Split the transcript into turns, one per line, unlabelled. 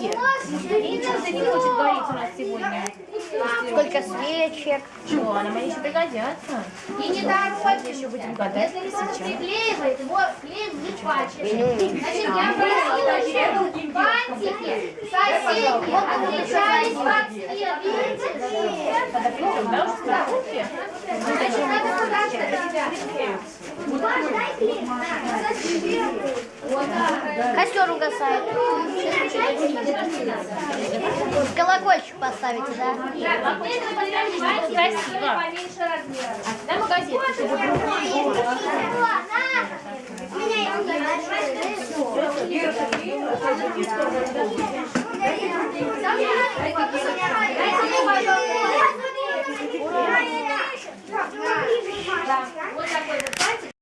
свет. И ничего не будет гореть у нас сегодня.
Сколько свечек.
Что, нам они еще пригодятся.
И не торопимся.
Еще будем гадать.
Если кто-то приклеивает, его клеем не пачет.
Не умею.
Значит, я просила бантики соседние отличались от всех. Видите?
Когда придем, да, уже страховки?
Значит, надо подождать.
Костер угасает. Колокольчик поставите, да?
Красиво.
Поменьше размера.
А сюда мы газетки, чтобы другую.
Вот такой вот бантик.